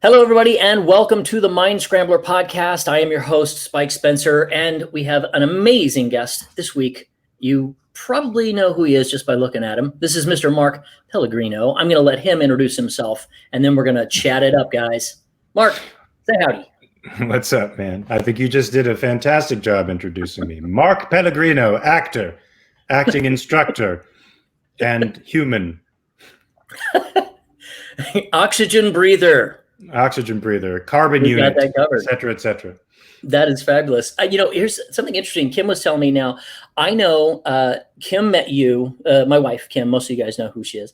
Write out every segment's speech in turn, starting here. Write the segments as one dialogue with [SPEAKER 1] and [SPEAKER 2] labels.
[SPEAKER 1] Hello, everybody, and welcome to the Mind Scrambler podcast. I am your host, Spike Spencer, and we have an amazing guest this week. You probably know who he is just by looking at him. This is Mr. Mark Pellegrino. I'm going to let him introduce himself, and then we're going to chat it up, guys. Mark, say howdy.
[SPEAKER 2] What's up, man? I think you just did a fantastic job introducing me. Mark Pellegrino, actor, acting instructor, and human.
[SPEAKER 1] Oxygen breather.
[SPEAKER 2] Oxygen breather, carbon unit, et cetera, et cetera.
[SPEAKER 1] That is fabulous. Here's something interesting. Kim was telling me now, I know Kim met you, my wife, Kim, most of you guys know who she is,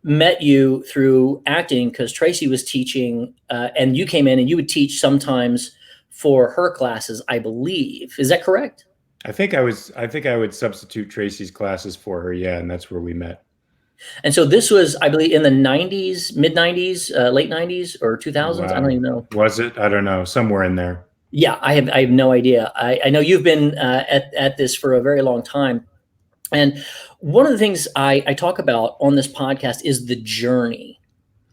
[SPEAKER 1] met you through acting because Tracy was teaching and you came in and you would teach sometimes for her classes, I believe. Is that correct?
[SPEAKER 2] I think I would substitute Tracy's classes for her. Yeah. And that's where we met.
[SPEAKER 1] And so this was, I believe, in the 90s, mid 90s, late 90s or 2000s. Wow. I don't even know.
[SPEAKER 2] Was it? I don't know. Somewhere in there.
[SPEAKER 1] Yeah, I have no idea. I know you've been at this for a very long time. And one of the things I talk about on this podcast is the journey.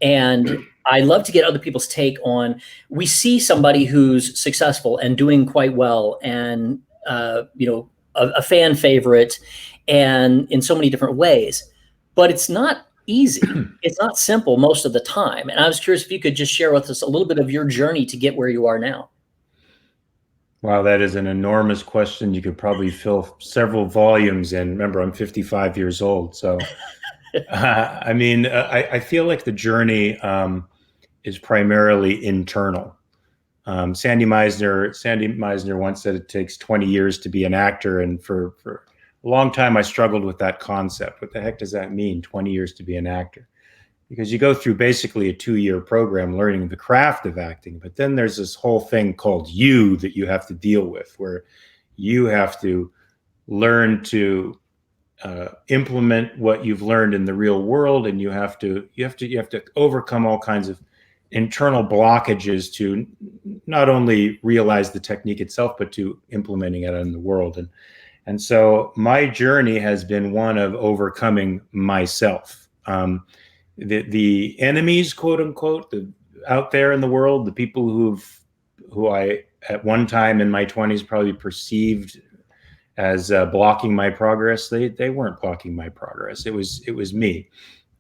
[SPEAKER 1] And I love to get other people's take on, we see somebody who's successful and doing quite well and, a fan favorite and in so many different ways. But it's not easy. It's not simple most of the time. And I was curious if you could just share with us a little bit of your journey to get where you are now.
[SPEAKER 2] Wow, that is an enormous question. You could probably fill several volumes in. Remember, I'm 55 years old. So, I feel like the journey is primarily internal. Sandy Meisner once said it takes 20 years to be an actor. And for a long time, I struggled with that concept. What the heck does that mean, 20 years to be an actor? Because you go through basically a 2-year program learning the craft of acting, but then there's this whole thing called you that you have to deal with, where you have to learn to implement what you've learned in the real world, and you have to overcome all kinds of internal blockages to not only realize the technique itself, but to implementing it in the world. And so my journey has been one of overcoming myself. The enemies, quote unquote, out there in the world, the people who I at one time in my 20s probably perceived as blocking my progress, they weren't blocking my progress. It was me.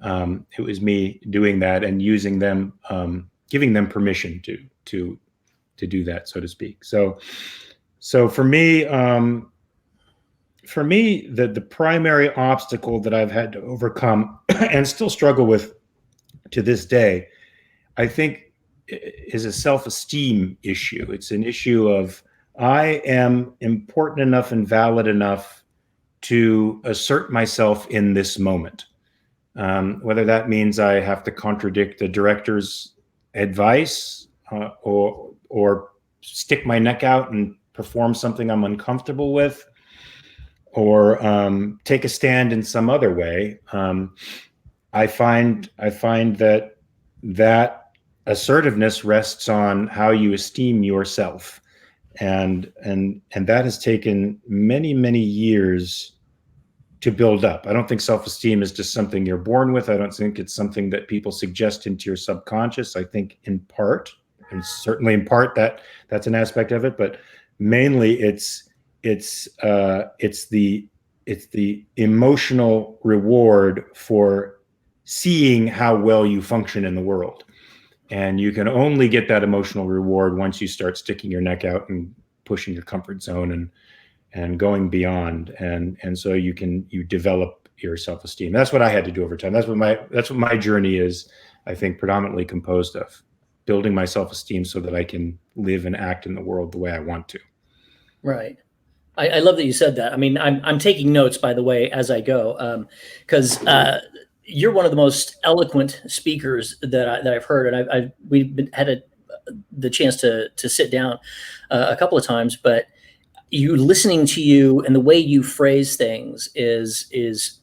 [SPEAKER 2] It was me doing that and using them, giving them permission to do that, so to speak. So for me, the primary obstacle that I've had to overcome and still struggle with to this day, I think, is a self-esteem issue. It's an issue of, I am important enough and valid enough to assert myself in this moment. Whether that means I have to contradict the director's advice or stick my neck out and perform something I'm uncomfortable with, or take a stand in some other way. I find that assertiveness rests on how you esteem yourself, and that has taken many, many years to build up. I don't think self-esteem is just something you're born with. I don't think it's something that people suggest into your subconscious. I think in part, and certainly in part, that's an aspect of it, but mainly it's the emotional reward for seeing how well you function in the world. And you can only get that emotional reward once you start sticking your neck out and pushing your comfort zone and going beyond. And so you develop your self-esteem. That's what I had to do over time. That's what my journey is, I think, predominantly composed of, building my self-esteem so that I can live and act in the world the way I want to.
[SPEAKER 1] Right. I love that you said that. I mean, I'm taking notes, by the way, as I go, because you're one of the most eloquent speakers that I've heard, and we've had the chance to sit down a couple of times. But listening to you and the way you phrase things is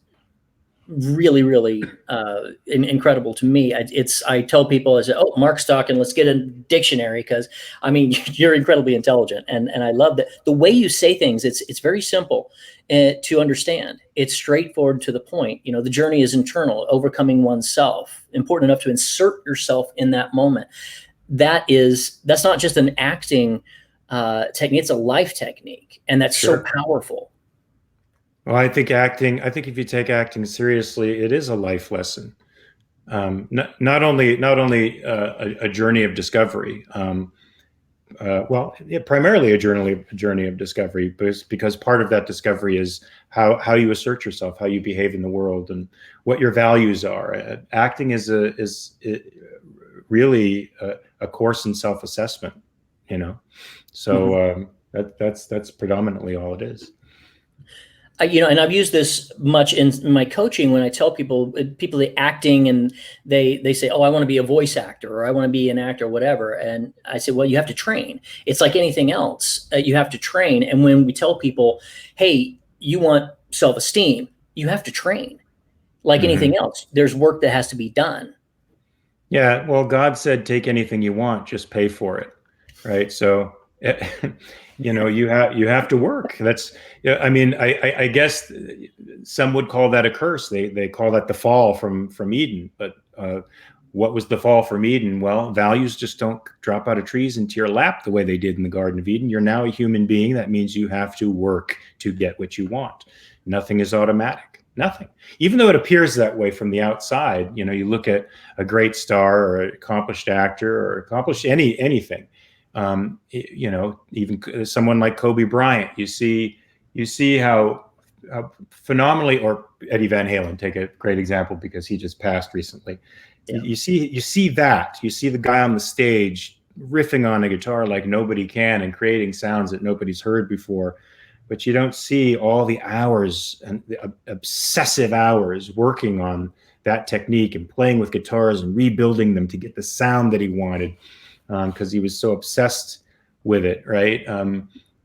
[SPEAKER 1] really, really incredible to me. I tell people, I say, oh, Mark's talking, let's get a dictionary, because I mean, you're incredibly intelligent, and I love that the way you say things. It's very simple to understand. It's straightforward to the point. You know, the journey is internal, overcoming oneself, important enough to insert yourself in that moment. That's not just an acting technique; it's a life technique, and that's so
[SPEAKER 2] Sure.
[SPEAKER 1] powerful.
[SPEAKER 2] Well, I think if you take acting seriously, it is a life lesson. Not only a journey of discovery. Well, yeah, primarily a journey of discovery, because part of that discovery is how you assert yourself, how you behave in the world, and what your values are. Acting really a course in self-assessment, you know.
[SPEAKER 1] Mhm.
[SPEAKER 2] So that's predominantly all it is.
[SPEAKER 1] You know, and I've used this much in my coaching when I tell people the acting, and they say, "Oh, I want to be a voice actor, or I want to be an actor, or whatever." And I say, "Well, you have to train. It's like anything else. You have to train." And when we tell people, "Hey, you want self-esteem, you have to train. Like
[SPEAKER 2] Hmm.
[SPEAKER 1] anything else, there's work that has to be done."
[SPEAKER 2] Yeah, well, God said, "Take anything you want, just pay for it," right? So, you have to work. That's, yeah. I mean, I guess some would call that a curse. They call that the fall from Eden. But what was the fall from Eden? Well, values just don't drop out of trees into your lap the way they did in the Garden of Eden. You're now a human being. That means you have to work to get what you want. Nothing is automatic. Nothing. Even though it appears that way from the outside, you look at a great star or an accomplished actor or accomplished anything. Even someone like Kobe Bryant, you see how phenomenally, or Eddie Van Halen, take a great example because he just passed recently.
[SPEAKER 1] Yeah.
[SPEAKER 2] You see the guy on the stage riffing on a guitar like nobody can and creating sounds that nobody's heard before, but you don't see all the hours and the obsessive hours working on that technique and playing with guitars and rebuilding them to get the sound that he wanted, because he was so obsessed with it, right?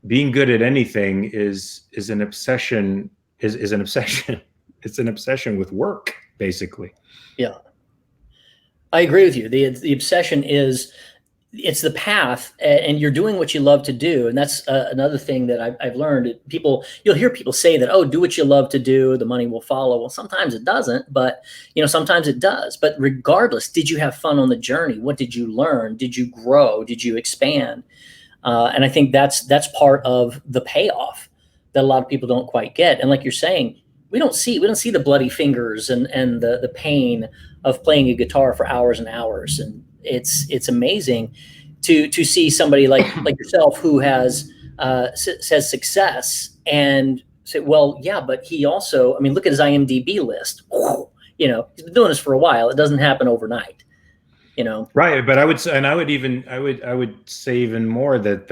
[SPEAKER 2] Being good at anything is an obsession. Is an obsession. It's an obsession with work, basically.
[SPEAKER 1] Yeah, I agree with you. The obsession is, it's the path, and you're doing what you love to do. And that's another thing that I've learned. You'll hear people say that, oh, do what you love to do, the money will follow. Well, sometimes it doesn't, but sometimes it does. But regardless, did you have fun on the journey? What did you learn? Did you grow? Did you expand? And I think that's part of the payoff that a lot of people don't quite get. And like you're saying, we don't see the bloody fingers and the pain of playing a guitar for hours and hours. And it's amazing to see somebody like yourself who says success, and say, well, yeah, but he also, I mean, look at his IMDb list. He's been doing this for a while. It doesn't happen overnight.
[SPEAKER 2] Right, but I would say, and I would say even more that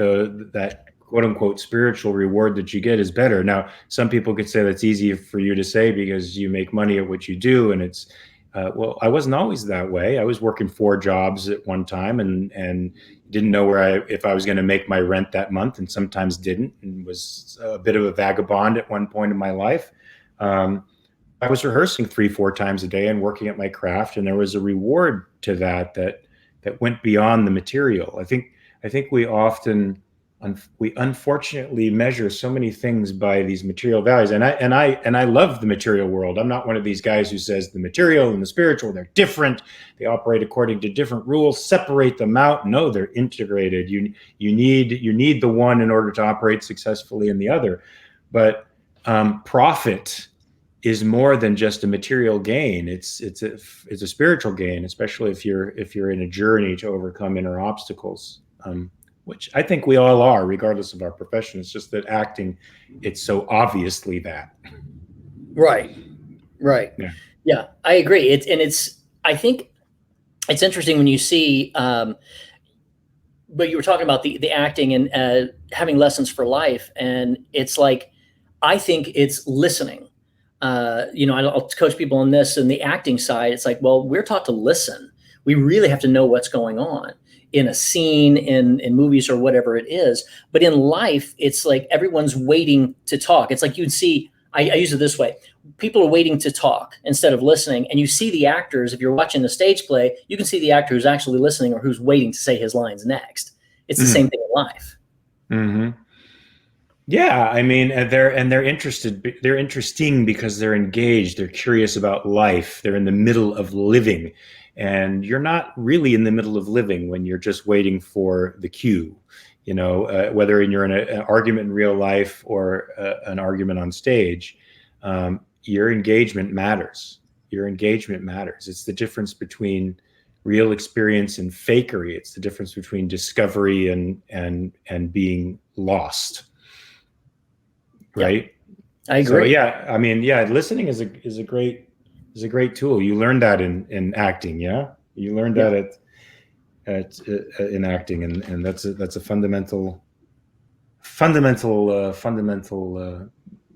[SPEAKER 2] that quote unquote spiritual reward that you get is better. Now, some people could say that's easy for you to say because you make money at what you do, and it's well, I wasn't always that way. I was working 4 jobs at one time, and didn't know if I was going to make my rent that month, and sometimes didn't, and was a bit of a vagabond at one point in my life. Um, I was rehearsing 3, 4 times a day and working at my craft, and there was a reward to that went beyond the material. I think we unfortunately measure so many things by these material values, and I love the material world. I'm not one of these guys who says the material and the spiritual, they're different. They operate according to different rules. Separate them out. No, they're integrated. You need the one in order to operate successfully in the other. But profit is more than just a material gain. It's a spiritual gain, especially if you're in a journey to overcome inner obstacles, which I think we all are, regardless of our profession. It's just that acting, it's so obviously that.
[SPEAKER 1] Right. Right.
[SPEAKER 2] Yeah.
[SPEAKER 1] Yeah, I agree. I think it's interesting when you see, but you were talking about the acting and having lessons for life. And it's like, I think it's listening. I'll coach people on this and the acting side. It's like, well, we're taught to listen. We really have to know what's going on in a scene, in movies or whatever it is. But in life, it's like everyone's waiting to talk. It's like you'd see, I use it this way. people are waiting to talk instead of listening. And you see the actors, if you're watching the stage play, you can see the actor who's actually listening or who's waiting to say his lines next. It's the same thing in life.
[SPEAKER 2] Mm-hmm. Yeah, I mean, they're interested. They're interesting because they're engaged. They're curious about life. They're in the middle of living, and you're not really in the middle of living when you're just waiting for the cue. You know, whether you're in an argument in real life or an argument on stage, your engagement matters. Your engagement matters. It's the difference between real experience and fakery. It's the difference between discovery and being lost. Right.
[SPEAKER 1] I agree.
[SPEAKER 2] So yeah, I mean, yeah, listening is a great tool. You learned that in acting. Yeah, you learned that at in acting, and that's a fundamental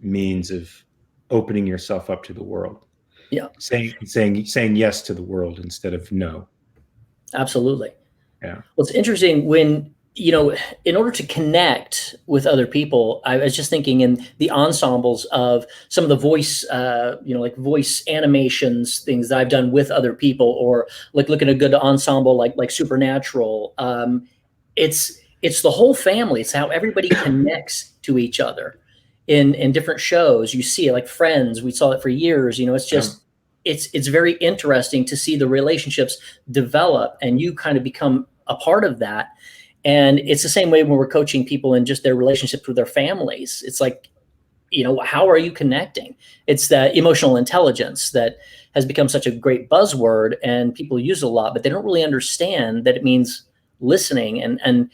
[SPEAKER 2] means of opening yourself up to the world.
[SPEAKER 1] Yeah.
[SPEAKER 2] Saying yes to the world instead of no.
[SPEAKER 1] Absolutely.
[SPEAKER 2] Yeah.
[SPEAKER 1] Well, it's interesting when, you know, in order to connect with other people, I was just thinking in the ensembles of some of the voice, you know, like voice animations, things that I've done with other people, or like looking at a good ensemble like Supernatural. It's the whole family. It's how everybody connects to each other in different shows. You see it, like Friends. We saw it for years. You know, it's just it's very interesting to see the relationships develop, and you kind of become a part of that. And it's the same way when we're coaching people in just their relationships with their families. It's like, you know, how are you connecting? It's that emotional intelligence that has become such a great buzzword, and people use it a lot, but they don't really understand that it means listening. And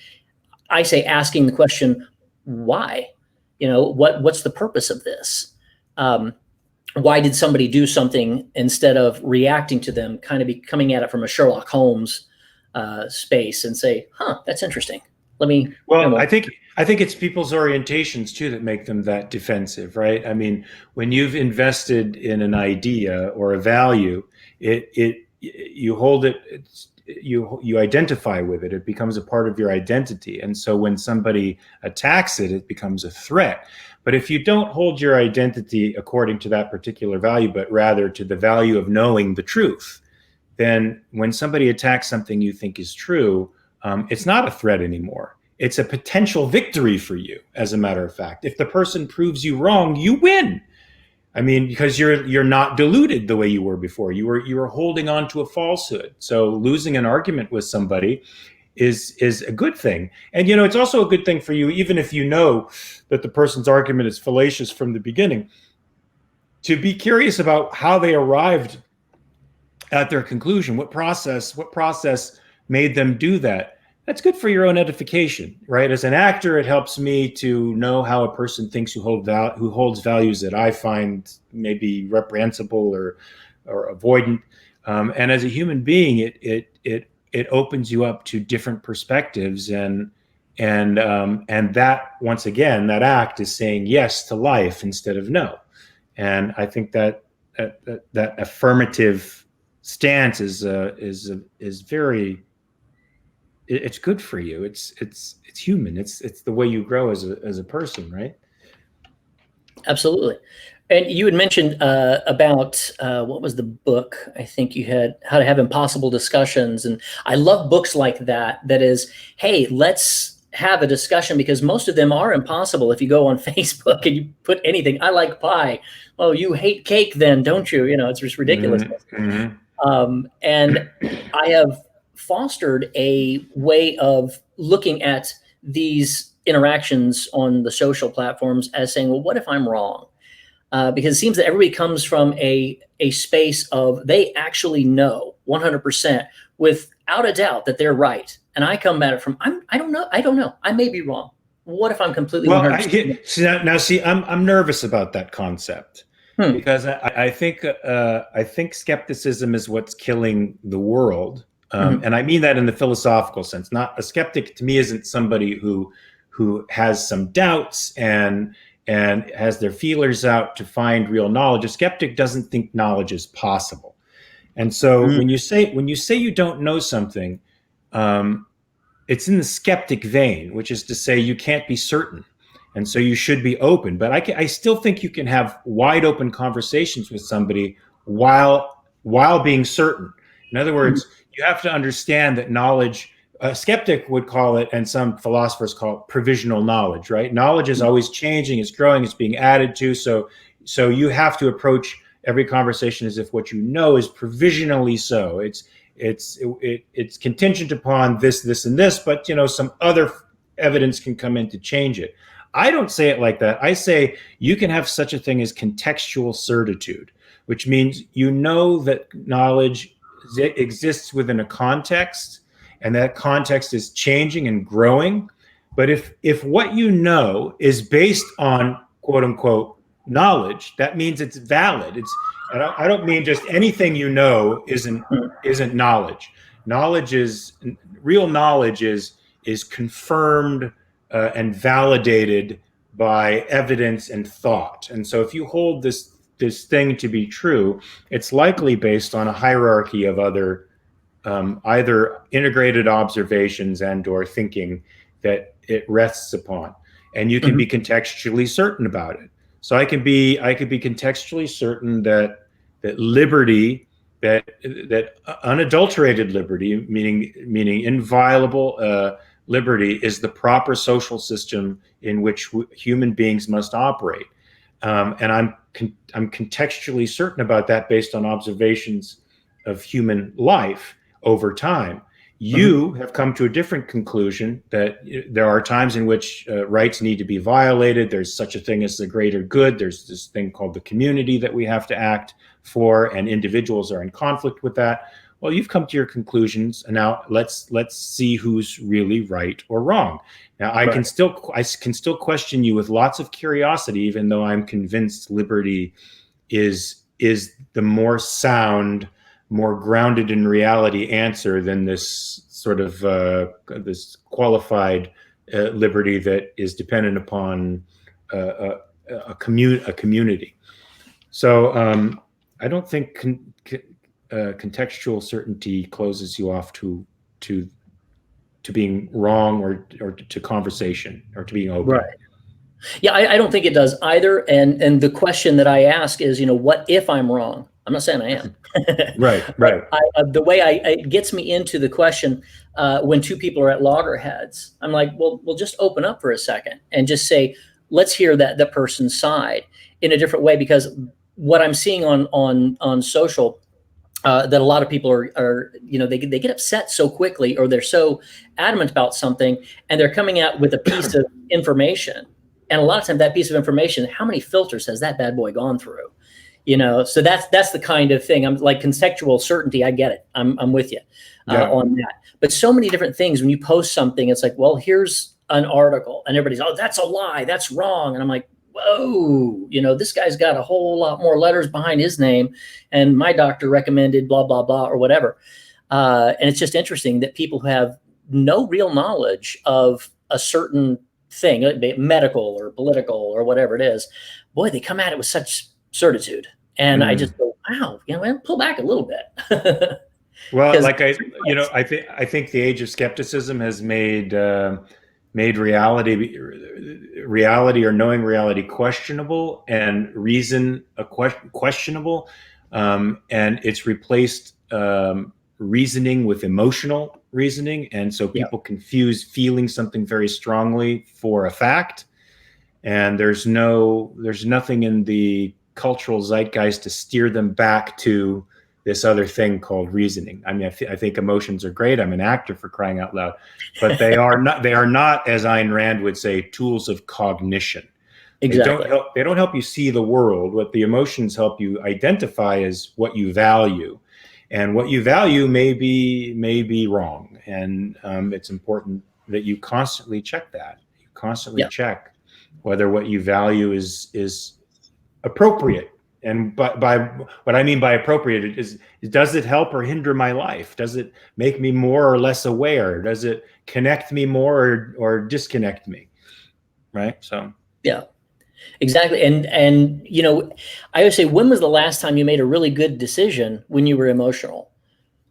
[SPEAKER 1] I say asking the question, why? You know, what's the purpose of this? Why did somebody do something instead of reacting to them, kind of be coming at it from a Sherlock Holmes space and say, that's interesting. Let me.
[SPEAKER 2] Well,
[SPEAKER 1] you know,
[SPEAKER 2] I think it's people's orientations too that make them that defensive, right? I mean, when you've invested in an idea or a value, you hold it, you identify with it. It becomes a part of your identity, and so when somebody attacks it, it becomes a threat. But if you don't hold your identity according to that particular value, but rather to the value of knowing the truth, then when somebody attacks something you think is true, it's not a threat anymore. It's a potential victory for you, as a matter of fact. If the person proves you wrong, you win. I mean, because you're not deluded the way you were before. You were holding on to a falsehood. So losing an argument with somebody is a good thing. And, you know, it's also a good thing for you, even if you know that the person's argument is fallacious from the beginning, to be curious about how they arrived at their conclusion. What process made them do that? That's good for your own edification, right? As an actor, it helps me to know how a person thinks who holds values that I find maybe reprehensible or avoidant. And as a human being, it opens you up to different perspectives, and that, once again, that act is saying yes to life instead of no. And I think that affirmative stance is very, it's good for you. It's human. It's the way you grow as a person, right?
[SPEAKER 1] Absolutely. And you had mentioned about what was the book? I think you had How to Have Impossible Discussions. And I love books like that. That is, hey, let's have a discussion, because most of them are impossible. If you go on Facebook and you put anything, I like pie. Oh, you hate cake then, don't you? You know, it's just ridiculous.
[SPEAKER 2] Mm-hmm.
[SPEAKER 1] And I have fostered a way of looking at these interactions on the social platforms as saying, well, what if I'm wrong? Because it seems that everybody comes from a space of they actually know 100% without a doubt that they're right. And I come at it from, I don't know. I may be wrong. What if I'm completely 100%?
[SPEAKER 2] I'm nervous about that concept. Because I think skepticism is what's killing the world, and I mean that in the philosophical sense. Not a skeptic to me isn't somebody who has some doubts and has their feelers out to find real knowledge. A skeptic doesn't think knowledge is possible, and so when you say you don't know something, it's in the skeptic vein, which is to say you can't be certain. And so you should be open. But I still think you can have wide open conversations with somebody while being certain. In other words, you have to understand that knowledge, a skeptic would call it, and some philosophers call it provisional knowledge, right? Knowledge is always changing, it's growing, it's being added to. So you have to approach every conversation as if what you know is provisionally so. It's contingent upon this, and this, but some other evidence can come in to change it. I don't say it like that. I say you can have such a thing as contextual certitude, which means that knowledge exists within a context, and that context is changing and growing. But if what you know is based on quote unquote knowledge, that means it's valid. And I don't mean just anything isn't knowledge. Real knowledge is confirmed and validated by evidence and thought. And so if you hold this thing to be true, it's likely based on a hierarchy of other either integrated observations and or thinking that it rests upon, and you can be contextually certain about it. So I could be contextually certain that liberty, that unadulterated liberty, meaning inviolable liberty, is the proper social system in which human beings must operate, and I'm contextually certain about that based on observations of human life over time. You have come to a different conclusion, that there are times in which rights need to be violated. There's such a thing as the greater good. There's this thing called the community that we have to act for, and individuals are in conflict with that. Well, you've come to your conclusions, and now let's see who's really right or wrong. Now, I can still question you with lots of curiosity, even though I'm convinced liberty is the more sound, more grounded in reality answer than this sort of this qualified liberty that is dependent upon a community. So I don't think contextual certainty closes you off to being wrong or to conversation or to being open.
[SPEAKER 1] Right. Yeah, I don't think it does either. And the question that I ask is, what if I'm wrong? I'm not saying I am.
[SPEAKER 2] Right.
[SPEAKER 1] The way it gets me into the question, when two people are at loggerheads, I'm like, well, we'll just open up for a second and just say, let's hear that person's side in a different way, because what I'm seeing on social, that a lot of people are they get upset so quickly, or they're so adamant about something, and they're coming out with a piece of information. And a lot of times that piece of information, how many filters has that bad boy gone through? So that's the kind of thing. I'm like, contextual certainty. I get it. I'm with you on that. But so many different things, when you post something, it's like, well, here's an article, and everybody's, oh, that's a lie, that's wrong. And I'm like, whoa, this guy's got a whole lot more letters behind his name, and my doctor recommended blah, blah, blah, or whatever. And it's just interesting that people who have no real knowledge of a certain thing, medical or political or whatever it is, boy, they come at it with such certitude. And I just go, wow, pull back a little bit.
[SPEAKER 2] Well, like I think the age of skepticism has made reality or knowing reality questionable, and reason questionable, and it's replaced reasoning with emotional reasoning, and so people confuse feeling something very strongly for a fact, and there's nothing in the cultural zeitgeist to steer them back to this other thing called reasoning. I mean, I think emotions are great. I'm an actor, for crying out loud, but they are not, as Ayn Rand would say, tools of cognition.
[SPEAKER 1] Exactly.
[SPEAKER 2] They don't help you see the world. What the emotions help you identify is what you value, and what you value may be wrong. And it's important that you constantly check that. You constantly check whether what you value is appropriate. And by what I mean by appropriate is does it help or hinder my life? Does it make me more or less aware? Does it connect me more or disconnect me? Right. So
[SPEAKER 1] yeah, exactly. And I always say, when was the last time you made a really good decision when you were emotional?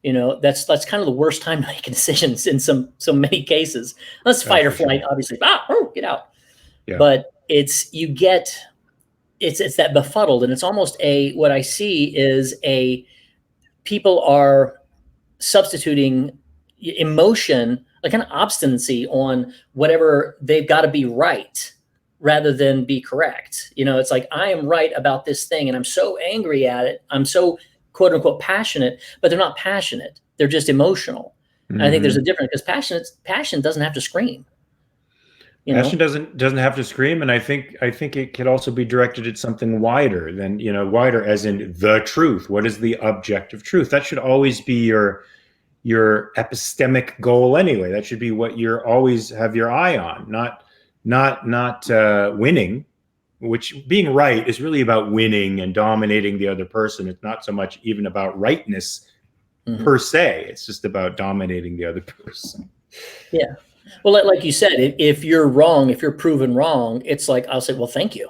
[SPEAKER 1] That's kind of the worst time to make decisions in so many cases. Unless fight or flight, obviously. Get out.
[SPEAKER 2] Yeah.
[SPEAKER 1] but it's that befuddled, and it's almost what I see is people are substituting emotion, like kind of obstinacy on whatever they've got to be right rather than be correct. It's like, I am right about this thing and I'm so angry at it. I'm so quote unquote passionate, but they're not passionate. They're just emotional. And I think there's a difference, because passion doesn't have to scream.
[SPEAKER 2] Passion doesn't have to scream, and I think it could also be directed at something wider than, wider as in the truth. What is the objective truth? That should always be your epistemic goal anyway. That should be what you're always have your eye on, not winning. Which, being right is really about winning and dominating the other person. It's not so much even about rightness per se. It's just about dominating the other person.
[SPEAKER 1] Yeah. Well, like you said, if you're wrong, if you're proven wrong, it's like, I'll say, well, thank you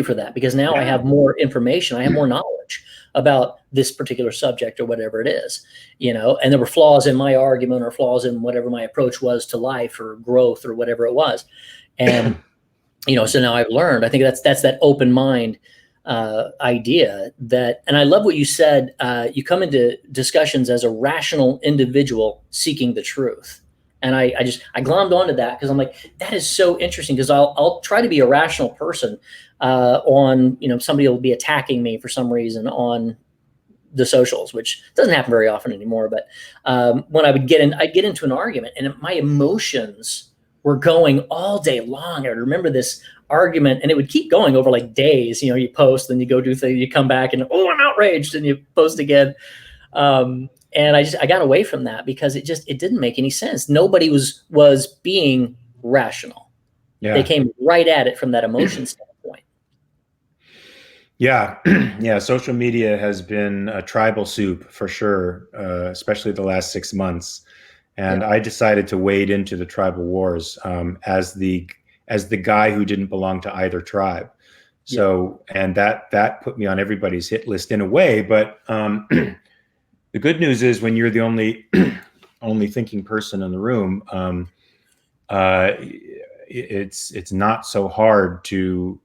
[SPEAKER 1] for that, because now I have more information, I have more knowledge about this particular subject or whatever it is, and there were flaws in my argument or flaws in whatever my approach was to life or growth or whatever it was. And so now I've learned. I think that's that open mind idea. And I love what you said. You come into discussions as a rational individual seeking the truth. And I glommed onto that because I'm like, that is so interesting, because I'll try to be a rational person on, somebody will be attacking me for some reason on the socials, which doesn't happen very often anymore. But when I'd get into an argument and my emotions were going all day long. I remember this argument, and it would keep going over like days. You post, then you go do things, you come back and, oh, I'm outraged, and you post again. And I got away from that because it didn't make any sense. Nobody was being rational. Yeah. They came right at it from that emotion standpoint.
[SPEAKER 2] Yeah. Yeah. Social media has been a tribal soup for sure, especially the last 6 months. And I decided to wade into the tribal wars as the guy who didn't belong to either tribe. So, and that put me on everybody's hit list in a way. But the good news is, when you're the only thinking person in the room, it's not so hard to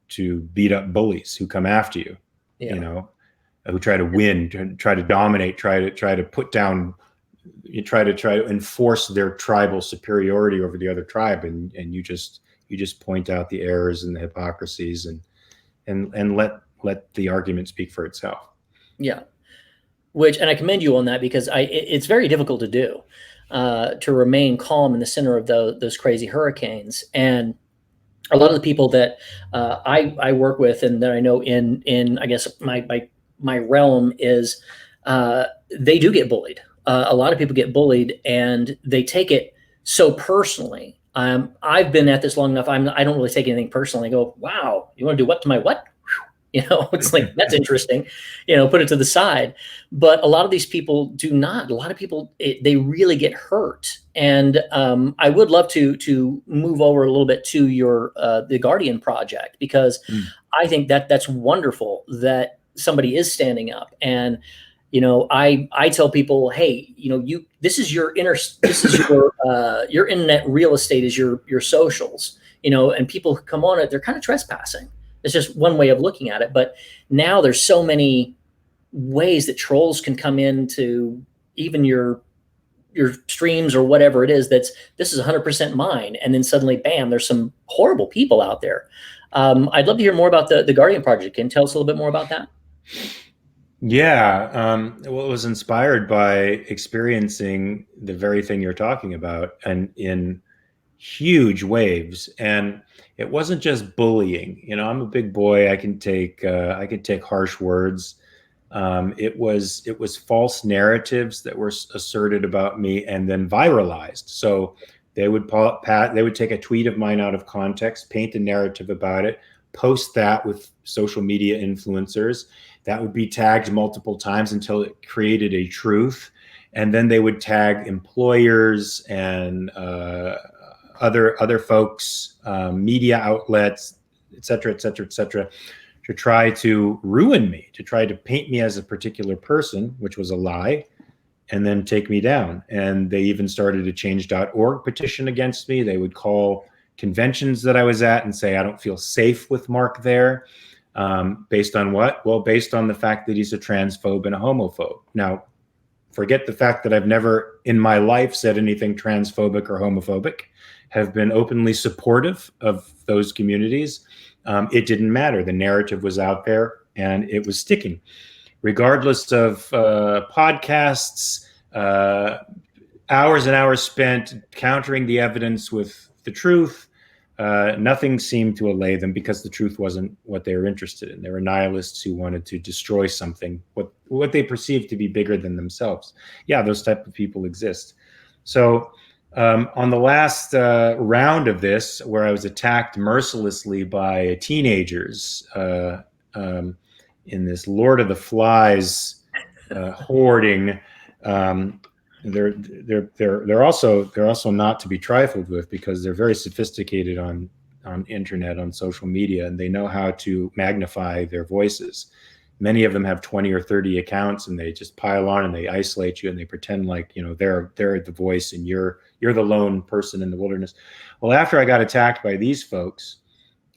[SPEAKER 2] beat up bullies who come after you, who try to win, try to dominate, try to put down. You try to enforce their tribal superiority over the other tribe, and you just point out the errors and the hypocrisies, and let the argument speak for itself.
[SPEAKER 1] Yeah. And I commend you on that, because it's very difficult to do, to remain calm in the center of those crazy hurricanes. And a lot of the people that I work with and that I know in I guess my realm is they do get bullied. A lot of people get bullied, and they take it so personally. I've been at this long enough. I don't really take anything personally. I go, wow, you want to do what to my what? It's like, that's interesting, put it to the side. But a lot of these people do not. A lot of people, they really get hurt. And I would love to move over a little bit to your the Guardian Project, because I think that's wonderful that somebody is standing up. And I tell people, hey, this is your internet real estate is your socials, and people who come on it, they're kind of trespassing. It's just one way of looking at it. But now there's so many ways that trolls can come into even your streams or whatever it is. This is 100% mine. And then suddenly, bam, there's some horrible people out there. I'd love to hear more about the Guardian Project. Can you tell us a little bit more about that?
[SPEAKER 2] Yeah. Well, it was inspired by experiencing the very thing you're talking about, and in huge waves. And it wasn't just bullying. I'm a big boy. I can take harsh words. It was false narratives that were asserted about me and then viralized. So they would take a tweet of mine out of context, paint a narrative about it, post that with social media influencers. That would be tagged multiple times until it created a truth. And then they would tag employers and other folks, media outlets, et cetera, to try to ruin me, to try to paint me as a particular person, which was a lie, and then take me down. And they even started a change.org petition against me. They would call conventions that I was at and say, I don't feel safe with Mark there. Based on what? Well, based on the fact that he's a transphobe and a homophobe. Now, forget the fact that I've never in my life said anything transphobic or homophobic, have been openly supportive of those communities. It didn't matter. The narrative was out there and it was sticking. Regardless of podcasts, hours and hours spent countering the evidence with the truth, nothing seemed to allay them because the truth wasn't what they were interested in. They were nihilists who wanted to destroy something, what they perceived to be bigger than themselves. Yeah, those type of people exist. So on the last round of this, where I was attacked mercilessly by teenagers in this Lord of the Flies hoarding, they're also not to be trifled with, because they're very sophisticated on internet, on social media, and they know how to magnify their voices. Many of them have 20 or 30 accounts, and they just pile on and they isolate you and they pretend like, you know, they're the voice and you're the lone person in the wilderness. Well, after I got attacked by these folks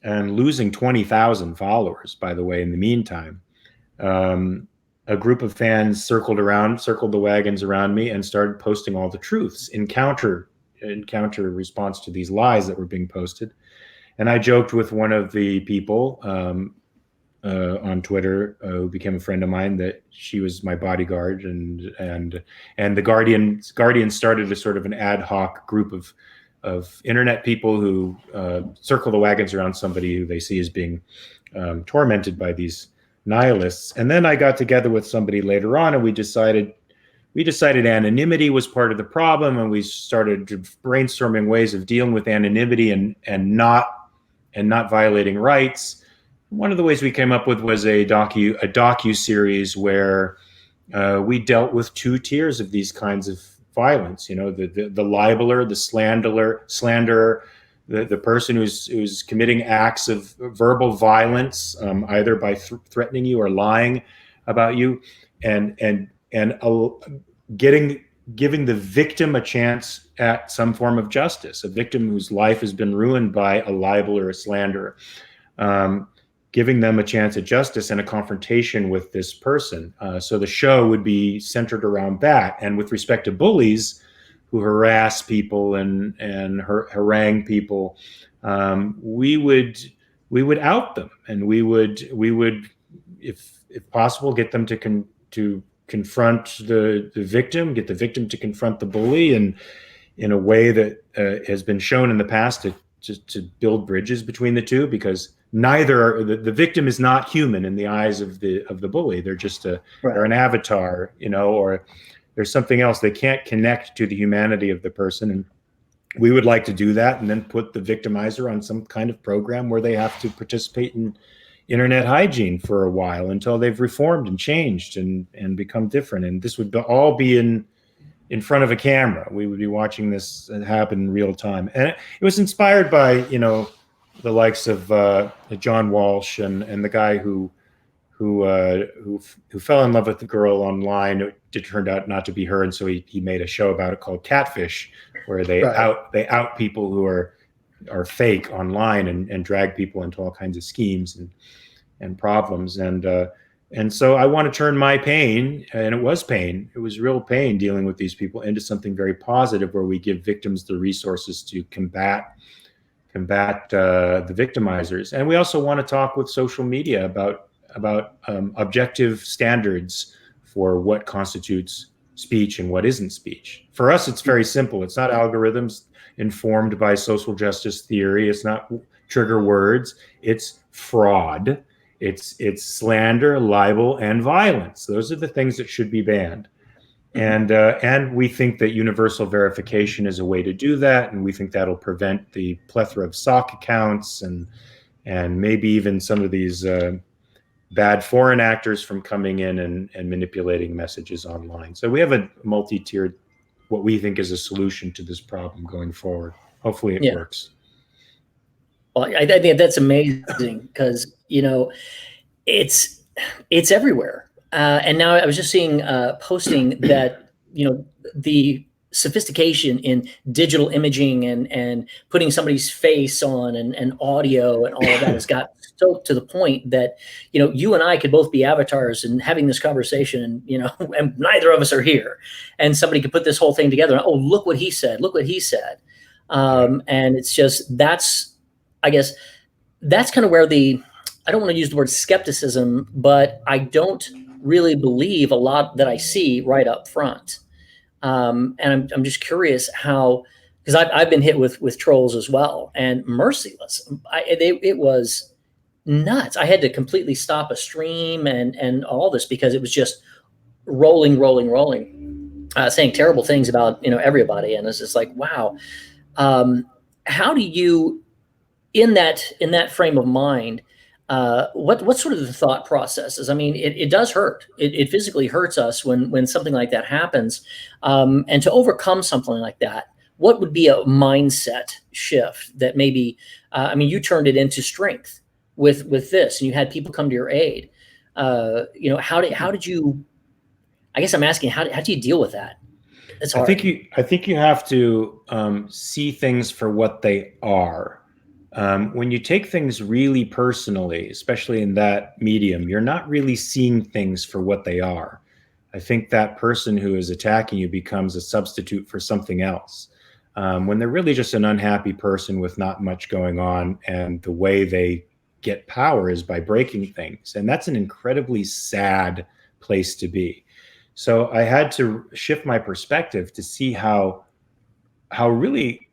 [SPEAKER 2] and losing 20,000 followers, by the way, in the meantime, a group of fans circled the wagons around me and started posting all the truths in counter response to these lies that were being posted. And I joked with one of the people on Twitter who became a friend of mine that she was my bodyguard, and the Guardian started a sort of an ad hoc group of internet people who circle the wagons around somebody who they see as being tormented by these nihilists. And then I got together with somebody later on, and we decided anonymity was part of the problem, and we started brainstorming ways of dealing with anonymity and not violating rights. One of the ways we came up with was a docu series where we dealt with two tiers of these kinds of violence. You know, the libeler, the slanderer, the person who's committing acts of verbal violence, either by threatening you or lying about you, and giving the victim a chance at some form of justice, a victim whose life has been ruined by a libel or a slanderer, giving them a chance at justice and a confrontation with this person. So the show would be centered around that. And with respect to bullies who harass people and harangue people, we would out them, and we would, if possible, get them to confront the victim, get the victim to confront the bully, and in a way that has been shown in the past to build bridges between the two, because the victim is not human in the eyes of the bully. They're just they're an avatar, you know, or there's something else. They can't connect to the humanity of the person. And we would like to do that, and then put the victimizer on some kind of program where they have to participate in internet hygiene for a while until they've reformed and changed and become different. And this would all be in front of a camera. We would be watching this happen in real time. And it was inspired by, you know, the likes of John Walsh and the guy who fell in love with the girl online. It turned out not to be her, and so he made a show about it called Catfish, where they out people who are fake online and drag people into all kinds of schemes and problems. And so I want to turn my pain, and it was real pain dealing with these people, into something very positive, where we give victims the resources to combat the victimizers. And we also want to talk with social media about objective standards for what constitutes speech and what isn't speech. For us, it's very simple. It's not algorithms informed by social justice theory. It's not trigger words. It's fraud. It's slander, libel, and violence. Those are the things that should be banned. And we think that universal verification is a way to do that, and we think that'll prevent the plethora of sock accounts and maybe even some of these bad foreign actors from coming in and manipulating messages online. So we have a multi-tiered, what we think is a solution to this problem going forward. Hopefully it works.
[SPEAKER 1] Well, I think that's amazing, because, you know, it's everywhere. And now I was just seeing posting that, you know, the sophistication in digital imaging and putting somebody's face on and audio and all of that has got so to the point that, you and I could both be avatars and having this conversation, and neither of us are here, and somebody could put this whole thing together. And, oh, look what he said. Look what he said. And it's just, I guess that's kind of where I don't want to use the word skepticism, but I don't really believe a lot that I see right up front. And I'm just curious how, because I've been hit with trolls as well, and merciless. It was nuts. I had to completely stop a stream and all this because it was just rolling, saying terrible things about everybody, and it's just like, wow. How do you, in that frame of mind, what sort of the thought processes? I mean, it does hurt. It physically hurts us when something like that happens. And to overcome something like that, what would be a mindset shift that maybe, you turned it into strength with this, and you had people come to your aid. How did you, I guess I'm asking, how do you deal with that? It's hard.
[SPEAKER 2] I think you have to see things for what they are. When you take things really personally, especially in that medium, you're not really seeing things for what they are. I think that person who is attacking you becomes a substitute for something else. When they're really just an unhappy person with not much going on, and the way they get power is by breaking things. And that's an incredibly sad place to be. So I had to shift my perspective to see how really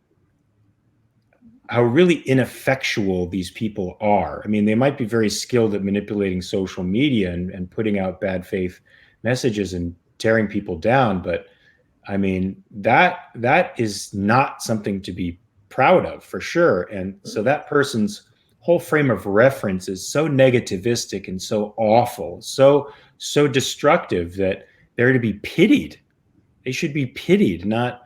[SPEAKER 2] ineffectual these people are. I mean, they might be very skilled at manipulating social media and putting out bad faith messages and tearing people down, but I mean, that is not something to be proud of, for sure. And so that person's whole frame of reference is so negativistic and so awful, so destructive, that they're to be pitied. They should be pitied, not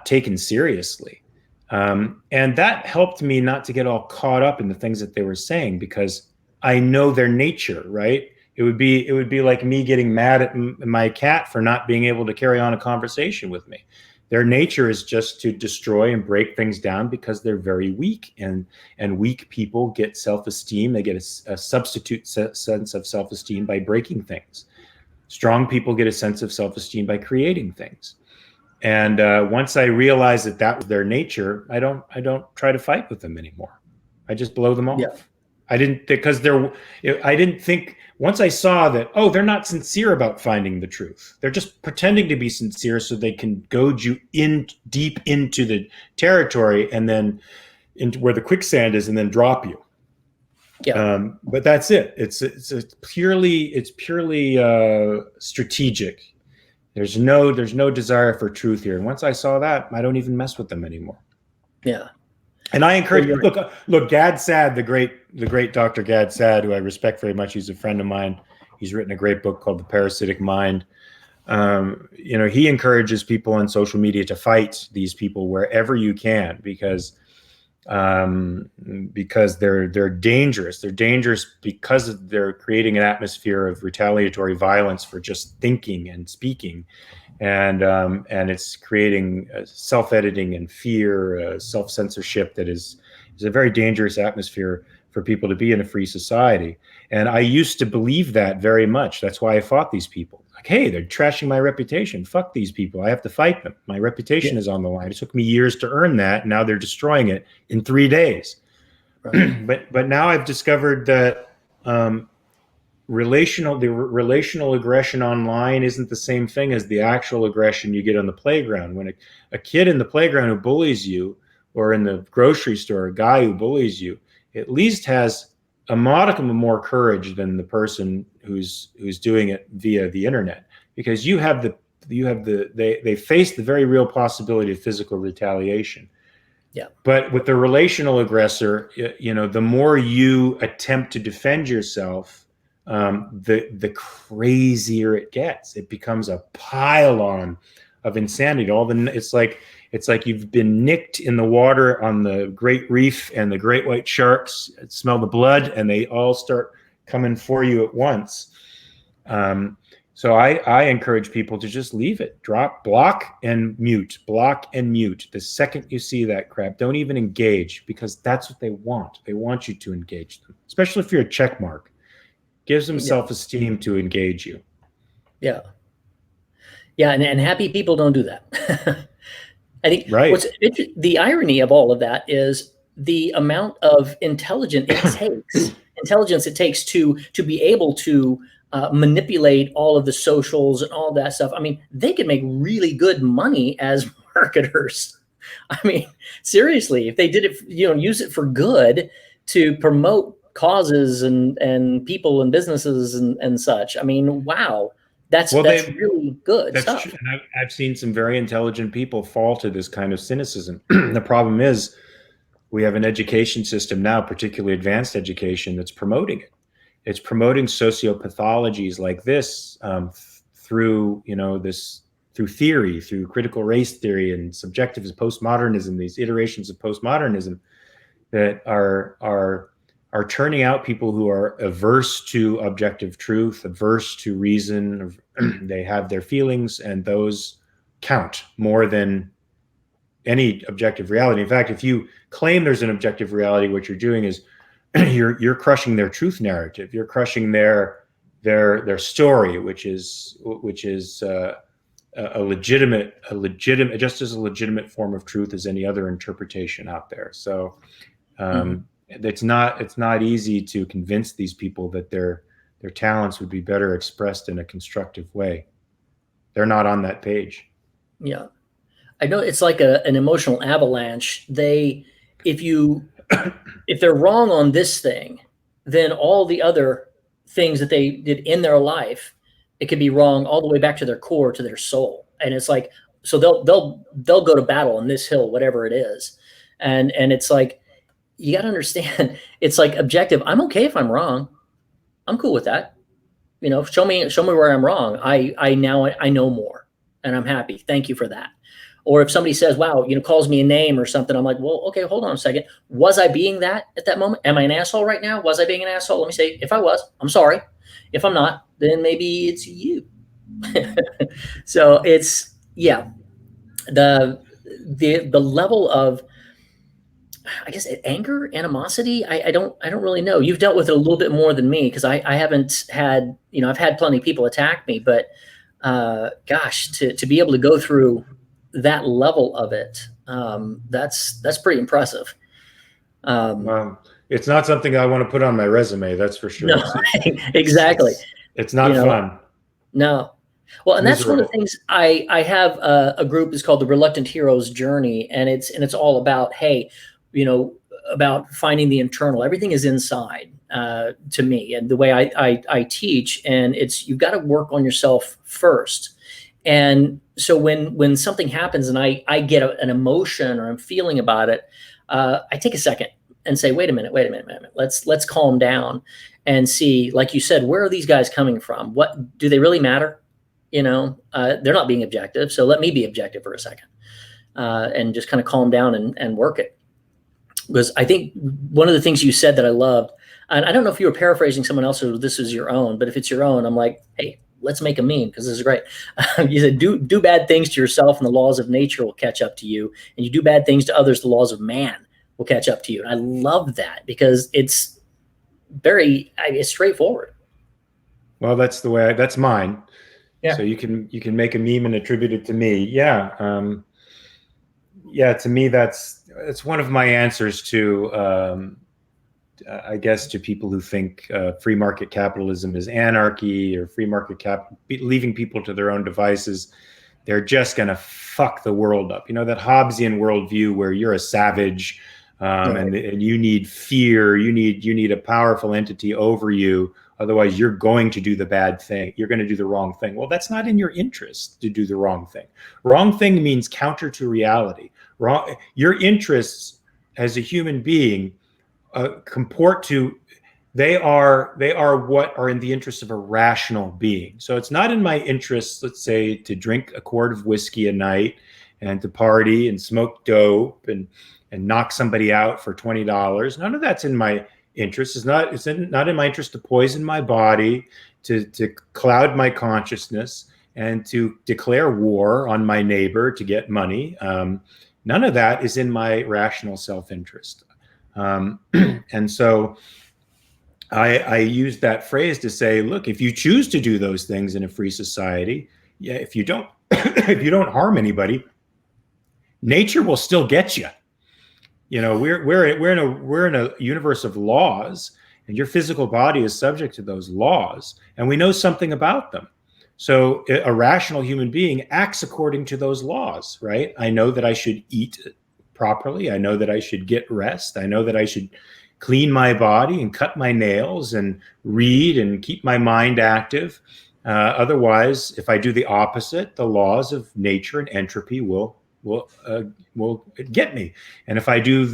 [SPEAKER 2] taken seriously. And that helped me not to get all caught up in the things that they were saying, because I know their nature, right? It would be like me getting mad at my cat for not being able to carry on a conversation with me. Their nature is just to destroy and break things down because they're very weak, and weak people get self-esteem. They get a substitute sense of self-esteem by breaking things. Strong people get a sense of self-esteem by creating things. And once I realized that was their nature, I don't try to fight with them anymore. I just blow them off. Yeah. I didn't think, once I saw that, oh, they're not sincere about finding the truth. They're just pretending to be sincere so they can goad you in deep into the territory, and then into where the quicksand is, and then drop you. Yeah. But that's it. It's purely strategic. There's no desire for truth here. And once I saw that, I don't even mess with them anymore.
[SPEAKER 1] Yeah.
[SPEAKER 2] And I encourage, look, Gad Saad, the great Dr. Gad Saad, who I respect very much. He's a friend of mine. He's written a great book called The Parasitic Mind. He encourages people on social media to fight these people wherever you can, because they're dangerous. They're dangerous because they're creating an atmosphere of retaliatory violence for just thinking and speaking, and it's creating self-editing and fear, self-censorship that is a very dangerous atmosphere for people to be in a free society. And I used to believe that very much. That's why I fought these people. Like, hey, they're trashing my reputation. Fuck these people. I have to fight them. My reputation is on the line. It took me years to earn that. Now they're destroying it in 3 days. Right. But now I've discovered that relational aggression online isn't the same thing as the actual aggression you get on the playground. When a kid in the playground who bullies you, or in the grocery store, a guy who bullies you, at least has a modicum of more courage than the person who's doing it via the internet, because they face the very real possibility of physical retaliation. Yeah. But with the relational aggressor, the more you attempt to defend yourself, the crazier it gets. It becomes a pile-on of insanity. It's like you've been nicked in the water on the Great Reef, and the great white sharks smell the blood, and they all start coming for you at once. So I encourage people to just leave it, block and mute, block and mute. The second you see that crap, don't even engage, because that's what they want. They want you to engage them, especially if you're a check mark. Gives them
[SPEAKER 1] Yeah.
[SPEAKER 2] self-esteem to engage you.
[SPEAKER 1] Yeah. Yeah. And happy people don't do that. I think
[SPEAKER 2] Right.
[SPEAKER 1] the irony of all of that is the amount of intelligence it takes to be able to manipulate all of the socials and all that stuff. I mean, they could make really good money as marketers. I mean, seriously, if they did it, use it for good to promote causes and people and businesses and such. I mean, wow, that's
[SPEAKER 2] Well,
[SPEAKER 1] really good
[SPEAKER 2] that's
[SPEAKER 1] stuff.
[SPEAKER 2] true. And I've seen some very intelligent people fall to this kind of cynicism. The problem is we have an education system now, particularly advanced education, that's promoting it. It's promoting sociopathologies like this through, through theory, through critical race theory and subjectivism, postmodernism, these iterations of postmodernism that are turning out people who are averse to objective truth, averse to reason. They have their feelings, and those count more than any objective reality. In fact, if you claim there's an objective reality, what you're doing is you're crushing their truth narrative. You're crushing their story, which is a legitimate, just as a legitimate form of truth as any other interpretation out there. So it's not easy to convince these people that their talents would be better expressed in a constructive way. They're not on that page.
[SPEAKER 1] Yeah. I know it's like an emotional avalanche. If they're wrong on this thing, then all the other things that they did in their life, it could be wrong all the way back to their core, to their soul. And it's like, so they'll go to battle on this hill, whatever it is. And it's like, you got to understand, it's like objective. I'm okay if I'm wrong. I'm cool with that. Show me where I'm wrong. I know more, and I'm happy. Thank you for that. Or if somebody says, wow, calls me a name or something, I'm like, well, okay, hold on a second. Was I being that at that moment? Am I an asshole right now? Was I being an asshole? Let me say, if I was, I'm sorry. If I'm not, then maybe it's you. So it's, yeah, the level of, I guess, anger, animosity. I don't really know. You've dealt with it a little bit more than me, because I haven't had, I've had plenty of people attack me, but gosh, to be able to go through that level of it, that's pretty impressive.
[SPEAKER 2] Well, it's not something I want to put on my resume, that's for sure.
[SPEAKER 1] No, exactly.
[SPEAKER 2] It's not fun.
[SPEAKER 1] No. Well, and that's one of the
[SPEAKER 2] Miserable.
[SPEAKER 1] things. I have a group is called the Reluctant Heroes Journey, and it's all about, hey, about finding the internal. Everything is inside, to me, and the way I teach, and it's, you've got to work on yourself first. And so when something happens and I get an emotion or I'm feeling about it, I take a second and say, wait a minute. Let's calm down and see, like you said, where are these guys coming from? What do they really matter? They're not being objective. So let me be objective for a second, and just kind of calm down and work it. Because I think one of the things you said that I loved, and I don't know if you were paraphrasing someone else or this is your own, but if it's your own, I'm like, hey, let's make a meme, because this is great. You said, do bad things to yourself and the laws of nature will catch up to you. And you do bad things to others, the laws of man will catch up to you. And I love that, because it's it's straightforward.
[SPEAKER 2] Well, that's mine.
[SPEAKER 1] Yeah.
[SPEAKER 2] So you can make a meme and attribute it to me. Yeah. Yeah. To me, that's one of my answers to, I guess, to people who think free market capitalism is anarchy, or free market leaving people to their own devices. They're just going to fuck the world up. That Hobbesian worldview where you're a savage, and you need fear. You need a powerful entity over you. Otherwise, you're going to do the bad thing. You're going to do the wrong thing. Well, that's not in your interest to do the wrong thing. Wrong thing means counter to reality. Your interests as a human being comport to, they are what are in the interest of a rational being. So it's not in my interest, let's say, to drink a quart of whiskey a night and to party and smoke dope and knock somebody out for $20. None of that's in my interest. It's not in my interest to poison my body to cloud my consciousness and to declare war on my neighbor to get money. None of that is in my rational self-interest. And so I use that phrase to say, look, if you choose to do those things in a free society, yeah, if you don't if you don't harm anybody, nature will still get you. You know, we're in a universe of laws, and your physical body is subject to those laws, and we know something about them. So a rational human being acts according to those laws, right? I know that I should eat properly. I know that I should get rest. I know that I should clean my body and cut my nails and read and keep my mind active. Otherwise, if I do the opposite, the laws of nature and entropy will get me. And if I do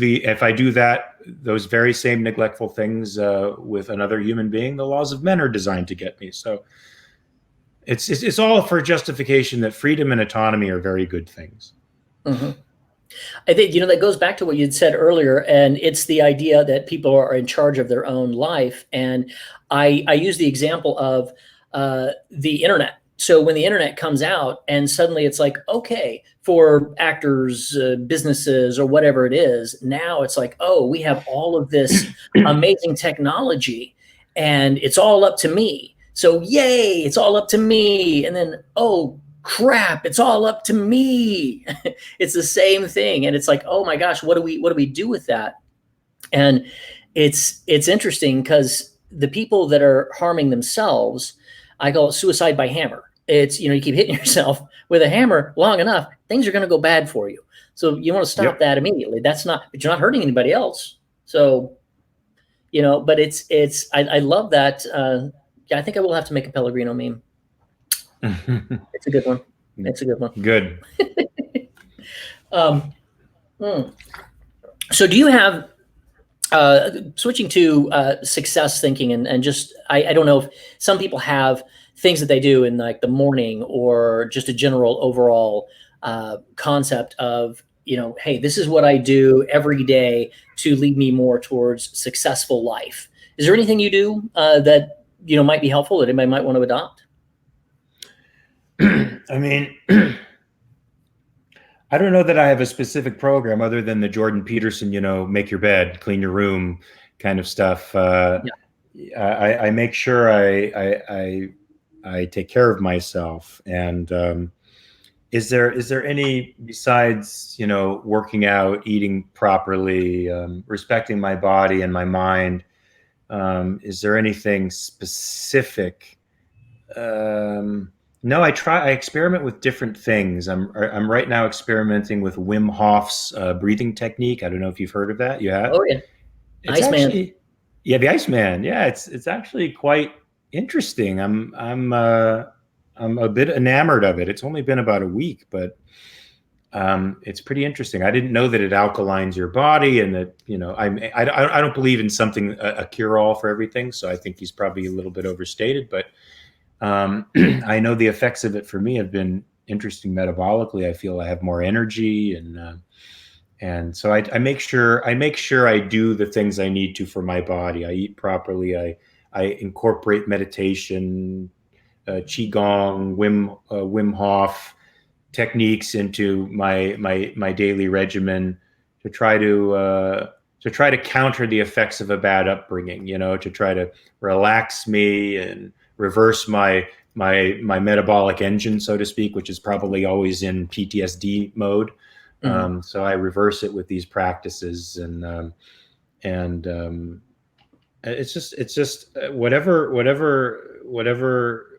[SPEAKER 2] those very same neglectful things with another human being, the laws of men are designed to get me. So it's all for justification that freedom and autonomy are very good things.
[SPEAKER 1] Mm-hmm. I think, that goes back to what you'd said earlier, and it's the idea that people are in charge of their own life. And I use the example of the internet. So when the internet comes out and suddenly it's like, okay, for actors, businesses, or whatever it is, now it's like, oh, we have all of this amazing technology and it's all up to me. So yay, it's all up to me. And then, oh crap, it's all up to me. It's the same thing. And it's like, oh my gosh, what do we do with that? And it's interesting because the people that are harming themselves, I call it suicide by hammer. It's, you keep hitting yourself with a hammer long enough, things are going to go bad for you. So you want to stop that immediately. But you're not hurting anybody else. So, but I love that. I think I will have to make a Pellegrino meme. It's a good one. It's a good one.
[SPEAKER 2] Good.
[SPEAKER 1] So do you have, switching to success thinking and just, I don't know if some people have things that they do in like the morning or just a general overall concept of, hey, this is what I do every day to lead me more towards successful life. Is there anything you do that, might be helpful that anybody might want to adopt?
[SPEAKER 2] I mean, I don't know that I have a specific program other than the Jordan Peterson, make your bed, clean your room kind of stuff. I make sure I take care of myself. And is there any, besides, working out, eating properly, respecting my body and my mind, is there anything specific? No, I experiment with different things. I'm right now experimenting with Wim Hof's breathing technique. I don't know if you've heard of that. You have?
[SPEAKER 1] Oh yeah, Iceman.
[SPEAKER 2] Yeah, the Iceman. Yeah, it's actually quite interesting. I'm a bit enamored of it. It's only been about a week, but it's pretty interesting. I didn't know that it alkalines your body, and that I don't believe in something a cure-all for everything. So I think he's probably a little bit overstated, but. I know the effects of it for me have been interesting metabolically. I feel I have more energy, and so I make sure I do the things I need to for my body. I eat properly. I incorporate meditation, qigong, Wim Hof techniques into my daily regimen to try to counter the effects of a bad upbringing. To try to relax me and reverse my metabolic engine, so to speak, which is probably always in PTSD mode. Mm-hmm. So I reverse it with these practices, and it's just whatever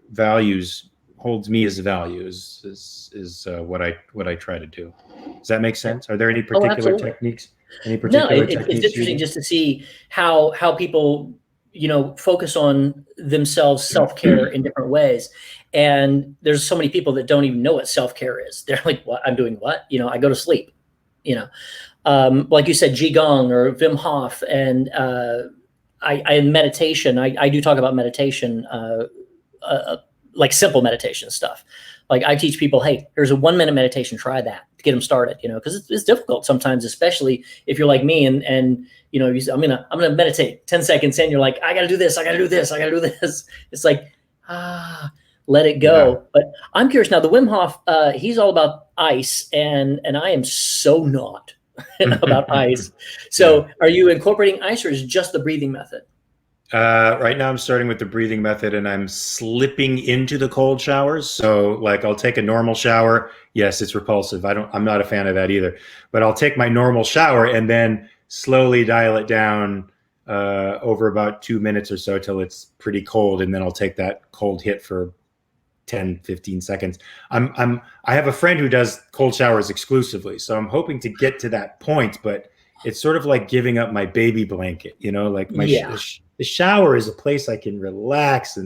[SPEAKER 2] values holds me as values is what I try to do. Does that make sense? Are there any particular techniques?
[SPEAKER 1] It's interesting just to see how people focus on themselves, self-care in different ways. And there's so many people that don't even know what self-care is. They're like, what? I'm doing what? I go to sleep, like you said, Qigong or Wim Hof. And I meditation, I do talk about meditation, like simple meditation stuff. Like I teach people, hey, here's a 1-minute meditation, try that to get them started, because it's difficult sometimes, especially if you're like me and you say, I'm gonna meditate 10 seconds in, you're like, I gotta do this, I gotta do this, I gotta do this. It's like, let it
[SPEAKER 2] Yeah.
[SPEAKER 1] go. But I'm curious now. The Wim Hof, he's all about ice, and I am so not about ice.
[SPEAKER 2] Yeah.
[SPEAKER 1] So, are you incorporating ice, or is it just the breathing method?
[SPEAKER 2] Right now I'm starting with the breathing method and I'm slipping into the cold showers. So like I'll take a normal shower. Yes, it's repulsive. I'm not a fan of that either, but I'll take my normal shower and then slowly dial it down over about 2 minutes or so till it's pretty cold. And then I'll take that cold hit for 10, 15 seconds. I have a friend who does cold showers exclusively. So I'm hoping to get to that point, but it's sort of like giving up my baby blanket, like
[SPEAKER 1] Yeah,
[SPEAKER 2] the shower is a place I can relax.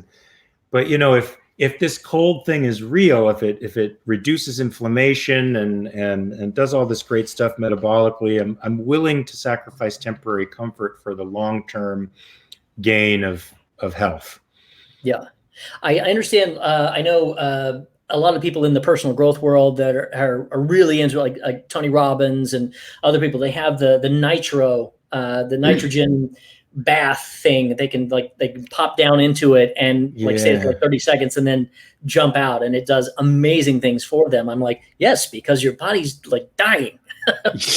[SPEAKER 2] But if this cold thing is real, if it reduces inflammation and does all this great stuff metabolically, I'm willing to sacrifice temporary comfort for the long-term gain of health.
[SPEAKER 1] yeah. I understand. I know a lot of people in the personal growth world that are really into like Tony Robbins and other people. They have the nitro, the nitrogen bath thing. They can pop down into it and like stay there for
[SPEAKER 2] Yeah.
[SPEAKER 1] like 30 seconds and then jump out, and it does amazing things for them. I'm like, yes, because your body's like dying.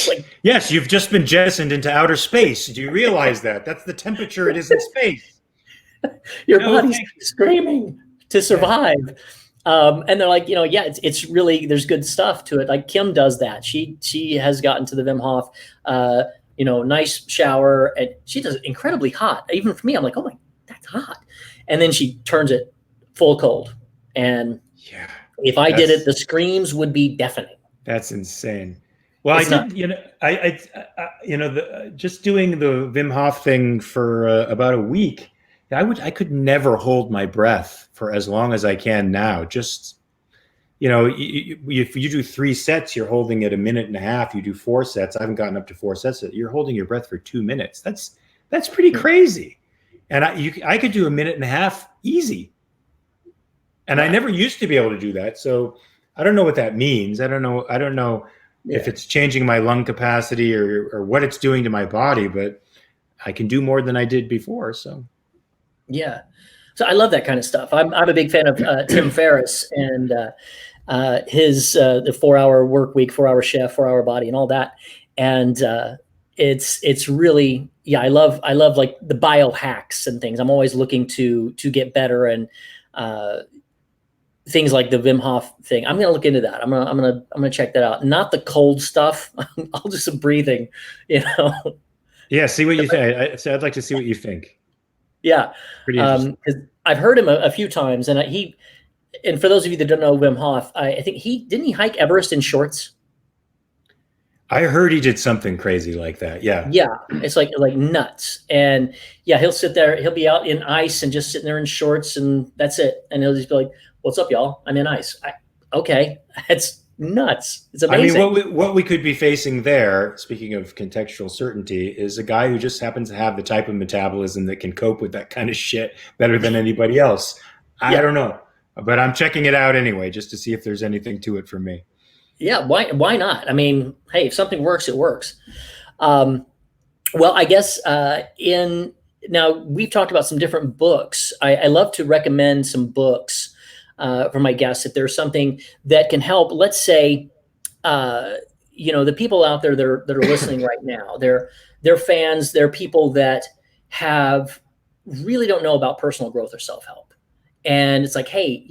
[SPEAKER 1] Like
[SPEAKER 2] Yes, you've just been jettisoned into outer space. Do you realize that? That's the temperature it is in space.
[SPEAKER 1] your
[SPEAKER 2] No,
[SPEAKER 1] body's
[SPEAKER 2] thank you.
[SPEAKER 1] screaming to
[SPEAKER 2] Yeah.
[SPEAKER 1] survive. And they're like, yeah, it's really, there's good stuff to it. Like Kim does that. She has gotten to the Wim Hof, nice shower, and she does it incredibly hot. Even for me, I'm like, oh my, that's hot. And then she turns it full cold. And
[SPEAKER 2] Yeah.
[SPEAKER 1] if I did it,
[SPEAKER 2] That's
[SPEAKER 1] the screams would be deafening.
[SPEAKER 2] that's insane. Well, I
[SPEAKER 1] It's not.
[SPEAKER 2] did, just doing the Wim Hof thing for about a week. I could never hold my breath for as long as I can now. Just if you do 3 sets, you're holding it a minute and a half. You do 4 sets. I haven't gotten up to 4 sets. You're holding your breath for 2 minutes. That's pretty crazy. And I could do a minute and a half easy. And I
[SPEAKER 1] Yeah.
[SPEAKER 2] never used to be able to do that. So I don't know what that means. I don't know if
[SPEAKER 1] Yeah.
[SPEAKER 2] it's changing my lung capacity or what it's doing to my body, but I can do more than I did before. So
[SPEAKER 1] Yeah. So I love that kind of stuff. I'm a big fan of Tim Ferriss and his the 4 hour work week, 4 hour chef, 4 hour body, and all that. And it's really, yeah. I love like the biohacks and things. I'm always looking to get better, and uh, things like the Wim Hof thing. I'm gonna look into that. I'm gonna check that out. Not the cold stuff. I'll do some breathing. You know.
[SPEAKER 2] yeah, see what you think. So I'd like to see what you think.
[SPEAKER 1] Yeah.
[SPEAKER 2] Pretty interesting.
[SPEAKER 1] 'Cause I've heard him a few times, and and for those of you that don't know Wim Hof, I think he hike Everest in shorts.
[SPEAKER 2] I heard he did something crazy like that. Yeah.
[SPEAKER 1] Yeah, it's like nuts. And yeah, he'll sit there, he'll be out in ice and just sitting there in shorts, and that's it. And he'll just be like, "What's up, y'all? I'm in ice." Okay, that's nuts. It's
[SPEAKER 2] I mean,
[SPEAKER 1] amazing.
[SPEAKER 2] what we could be facing there, speaking of contextual certainty, is a guy who just happens to have the type of metabolism that can cope with that kind of shit better than anybody else. I
[SPEAKER 1] Yeah,
[SPEAKER 2] don't know, but I'm checking it out anyway, just to see if there's anything to it for me.
[SPEAKER 1] yeah. Why not? I mean, hey, if something works, it works. Um, well, I guess in now we've talked about some different books. I love to recommend some books for my guests if there's something that can help. Let's say, uh, the people out there that are listening right now, they're fans, they're people that have really don't know about personal growth or self help. And it's like, hey,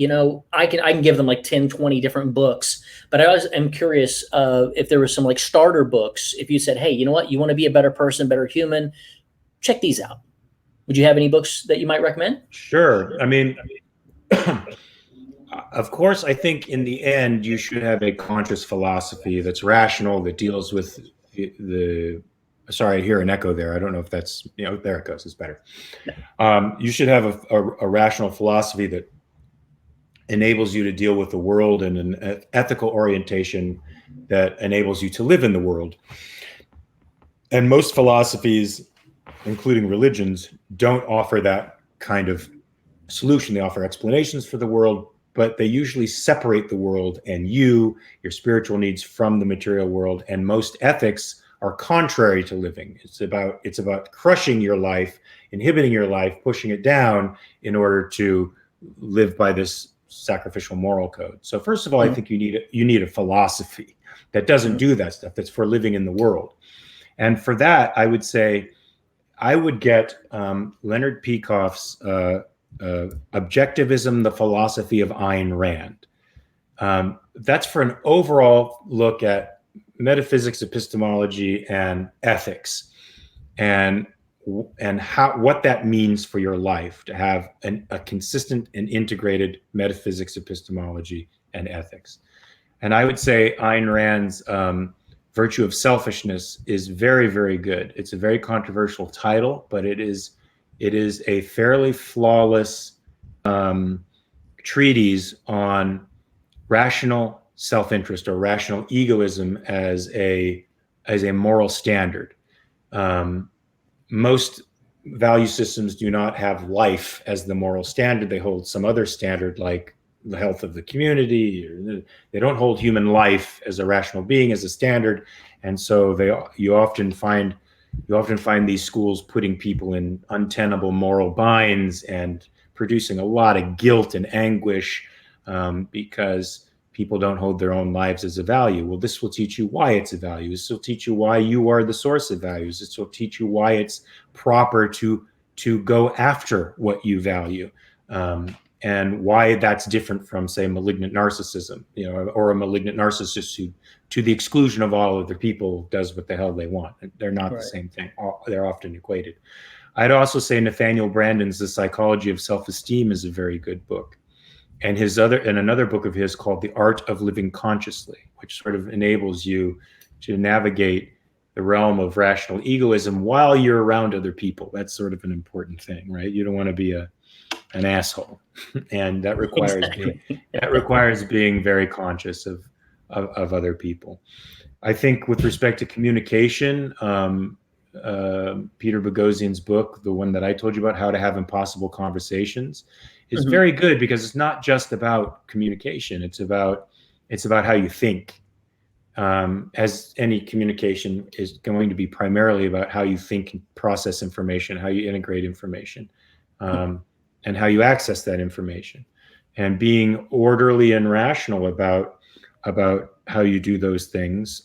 [SPEAKER 1] I can give them like 10, 20 different books, but I always am curious if there was some like starter books. If you said, hey, you know what, you want to be a better person, better human, check these out. Would you have any books that you might recommend?
[SPEAKER 2] Sure. I mean, of course, I think in the end, you should have a conscious philosophy that's rational, that deals with the sorry, I hear an echo there. I don't know if that's, there it goes. It's better. You should have a rational philosophy that enables you to deal with the world and an ethical orientation that enables you to live in the world. And most philosophies, including religions, don't offer that kind of solution. They offer explanations for the world, but they usually separate the world and your spiritual needs from the material world. And most ethics are contrary to living. It's about crushing your life, inhibiting your life, pushing it down in order to live by this sacrificial moral code. So first of all, I think you need a philosophy that doesn't do that stuff, that's for living in the world. And for that, I would say I would get Leonard Peikoff's Objectivism, the Philosophy of Ayn Rand. That's for an overall look at metaphysics, epistemology, and ethics, and what that means for your life to have a consistent and integrated metaphysics, epistemology, and ethics. And I would say Ayn Rand's Virtue of Selfishness is very, very good. It's a very controversial title, but it is a fairly flawless treatise on rational self-interest or rational egoism as a moral standard. Most value systems do not have life as the moral standard. They hold some other standard like the health of the community. They don't hold human life as a rational being as a standard. And so you often find these schools putting people in untenable moral binds and producing a lot of guilt and anguish because people don't hold their own lives as a value. Well, this will teach you why it's a value. This will teach you why you are the source of values. This will teach you why it's proper to go after what you value, and why that's different from, say, malignant narcissism, or a malignant narcissist who, to the exclusion of all other people, does what the hell they want. They're not the same thing. They're often equated. I'd also say Nathaniel Branden's The Psychology of Self-Esteem is a very good book. And another book of his called The Art of Living Consciously, which sort of enables you to navigate the realm of rational egoism while you're around other people. That's sort of an important thing, right? You don't want to be an asshole, and that requires being very conscious of other people. I think with respect to communication, Peter Boghossian's book, the one that I told you about, How to Have Impossible Conversations, is very good because it's not just about communication. It's about how you think. As any communication is going to be primarily about how you think and process information, how you integrate information, and how you access that information, and being orderly and rational about how you do those things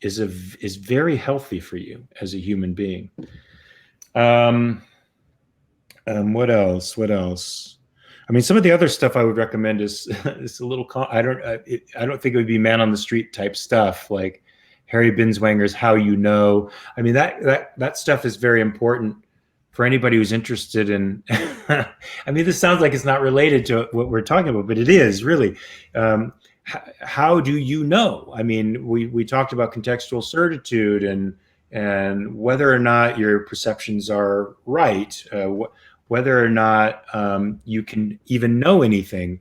[SPEAKER 2] is very healthy for you as a human being. What else? I mean, some of the other stuff I would recommend is a little. I don't think it would be man on the street type stuff like Harry Binswanger's How You Know. I mean, that stuff is very important for anybody who's interested in. I mean, this sounds like it's not related to what we're talking about, but it is really. How do you know? I mean, we talked about contextual certitude and whether or not your perceptions are right, whether or not you can even know anything.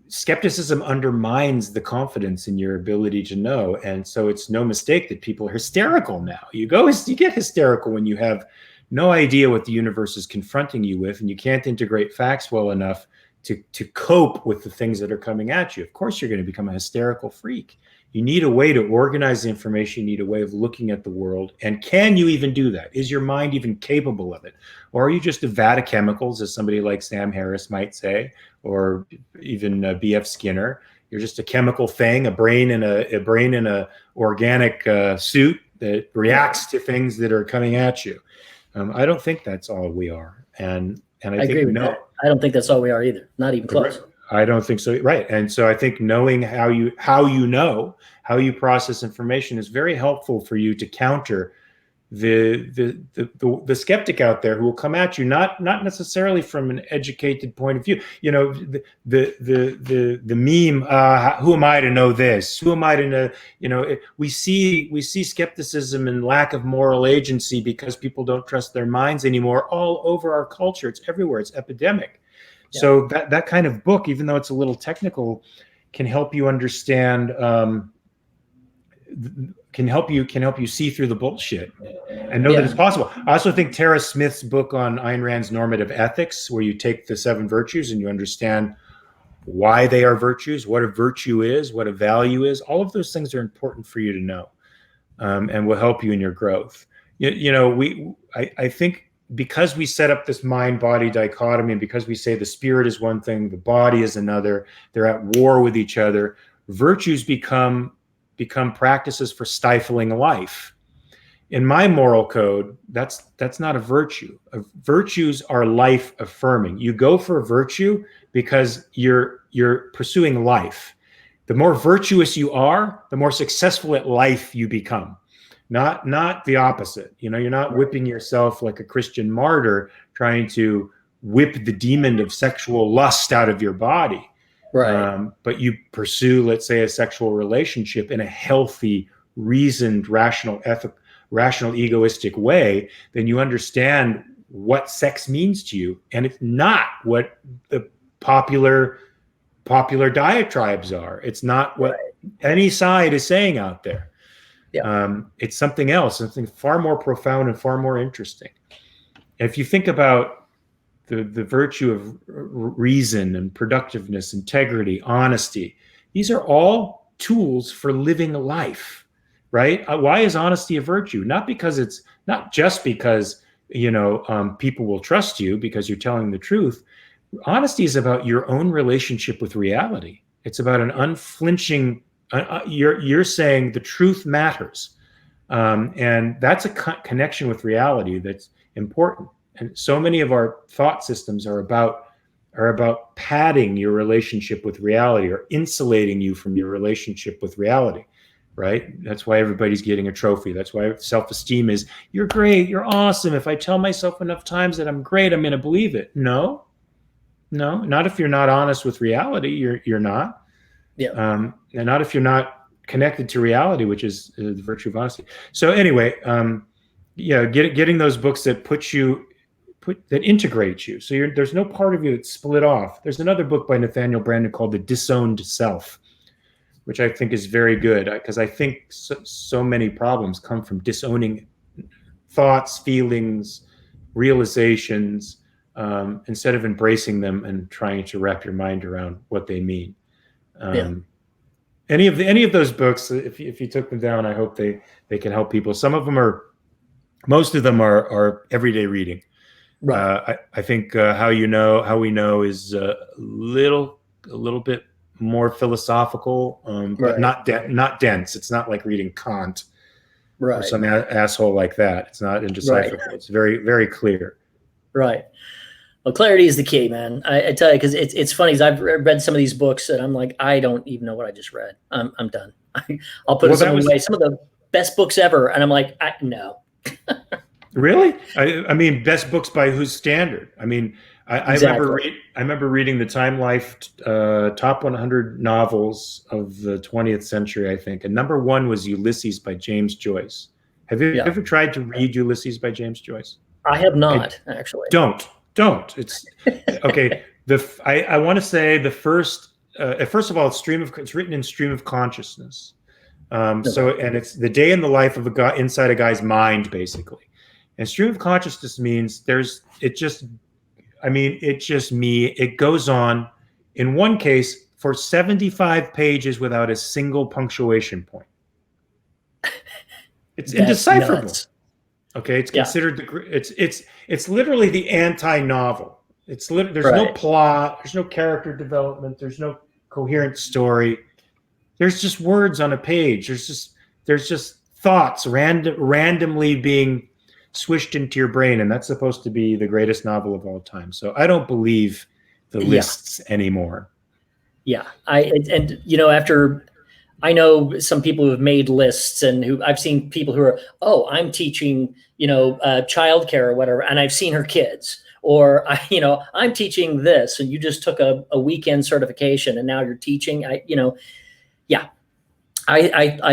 [SPEAKER 2] Skepticism undermines the confidence in your ability to know, and so it's no mistake that people are hysterical now. You get hysterical when you have no idea what the universe is confronting you with, and you can't integrate facts well enough to cope with the things that are coming at you. Of course, you're going to become a hysterical freak. You need a way to organize the information. You need a way of looking at the world. And can you even do that? Is your mind even capable of it? Or are you just a vat of chemicals, as somebody like Sam Harris might say, or even B.F. Skinner? You're just a chemical thing, a brain in a organic suit that reacts to things that are coming at you. I don't think that's all we are. And I
[SPEAKER 1] agree with that. I don't think that's all we are either. Not even close.
[SPEAKER 2] I don't think so. Right. And so I think knowing how you process information is very helpful for you to counter the skeptic out there who will come at you, not necessarily from an educated point of view. The meme, who am I to know this? Who am I to know? We see skepticism and lack of moral agency because people don't trust their minds anymore all over our culture. It's everywhere. It's epidemic. Yeah. So that kind of book, even though it's a little technical, can help you understand, can help you see through the bullshit and know that it's possible. I also think Tara Smith's book on Ayn Rand's normative ethics, where you take the 7 virtues and you understand why they are virtues, what a virtue is, what a value is, all of those things are important for you to know, and will help you in your growth. I think because we set up this mind-body dichotomy, and because we say the spirit is one thing, the body is another, they're at war with each other, virtues become practices for stifling life. In my moral code, that's not a virtue. Virtues are life affirming. You go for a virtue because you're pursuing life. The more virtuous you are, the more successful at life you become. Not the opposite. You're not whipping yourself like a Christian martyr trying to whip the demon of sexual lust out of your body.
[SPEAKER 1] Right.
[SPEAKER 2] But you pursue, let's say, a sexual relationship in a healthy, reasoned, rational, egoistic way, then you understand what sex means to you, and it's not what the popular diatribes are. It's not what any side is saying out there.
[SPEAKER 1] Yeah.
[SPEAKER 2] It's something else, something far more profound and far more interesting. And if you think about the virtue of reason and productiveness, integrity, honesty, these are all tools for living a life, right? Why is honesty a virtue? Not just because people will trust you because you're telling the truth. Honesty is about your own relationship with reality. It's about an unflinching. You're saying the truth matters, and that's a connection with reality that's important. And so many of our thought systems are about padding your relationship with reality or insulating you from your relationship with reality, right? That's why everybody's getting a trophy. That's why self-esteem is, you're great, you're awesome. If I tell myself enough times that I'm great, I'm going to believe it. No, not if you're not honest with reality. You're not.
[SPEAKER 1] Yeah.
[SPEAKER 2] And not if you're not connected to reality, which is the virtue of honesty. So anyway, getting those books that that integrate you. So there's no part of you that's split off. There's another book by Nathaniel Branden called The Disowned Self, which I think is very good, because I think so many problems come from disowning thoughts, feelings, realizations, instead of embracing them and trying to wrap your mind around what they mean. Any of those books, if you took them down, I hope they can help people. Most of them are everyday reading. Right. I think How We Know is a little bit more philosophical, but not dense. It's not like reading Kant or some asshole like that. It's not indecipherable. Right. It's very, very clear.
[SPEAKER 1] Right. Well, clarity is the key, man. I tell you, because it's funny, because I've read some of these books and I'm like, I don't even know what I just read. I'm done. I'll put some away. Some of the best books ever, and I'm like, no.
[SPEAKER 2] Really? I mean, best books by whose standard? I mean, I remember reading the Time Life top 100 novels of the 20th century, I think, and number one was Ulysses by James Joyce. Have you ever tried to read Ulysses by James Joyce?
[SPEAKER 1] I have not, actually.
[SPEAKER 2] Don't. It's okay. I want to say the first of all, it's written in stream of consciousness. And it's the day in the life of a guy inside a guy's mind, basically. And stream of consciousness means it goes on in one case for 75 pages without a single punctuation point. It's indecipherable. Nuts. Okay, it's considered it's literally the anti-novel. There's no plot, there's no character development, there's no coherent story. There's just words on a page. There's just thoughts randomly being swished into your brain, and that's supposed to be the greatest novel of all time. So I don't believe the lists anymore.
[SPEAKER 1] Yeah, after I know some people who have made lists, and I've seen people who are, I'm teaching, childcare or whatever, and I've seen her kids, or I'm teaching this, and you just took a weekend certification and now you're teaching. I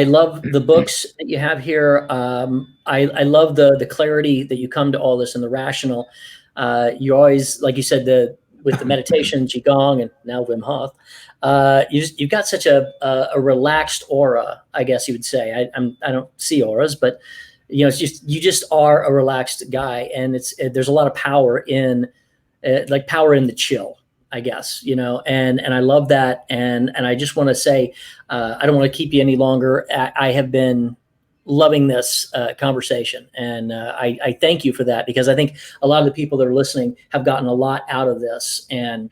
[SPEAKER 1] love the books that you have here. I love the clarity that you come to all this and the rational. You always, like you said, with the meditation, Qigong, and now Wim Hof, you've got such a relaxed aura, I guess you would say. I don't see auras, but it's just, you just are a relaxed guy, and there's a lot of power in the chill, I guess, and I love that. And I just want to say, I don't want to keep you any longer. I have been loving this conversation. And I thank you for that, because I think a lot of the people that are listening have gotten a lot out of this. And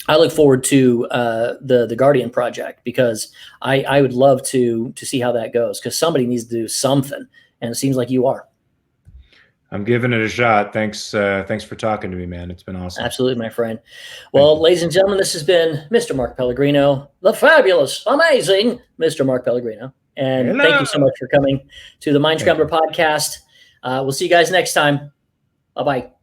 [SPEAKER 1] I look forward to the Guardian project, because I would love to see how that goes, because somebody needs to do something, and it seems like you are.
[SPEAKER 2] I'm giving it a shot. Thanks for talking to me, man. It's been awesome.
[SPEAKER 1] Absolutely, my friend. Well, ladies and gentlemen, this has been Mr. Mark Pellegrino, the fabulous, amazing Mr. Mark Pellegrino. And
[SPEAKER 2] Hello.
[SPEAKER 1] Thank you so much for coming to the Mind Scrambler podcast. We'll see you guys next time. Bye-bye.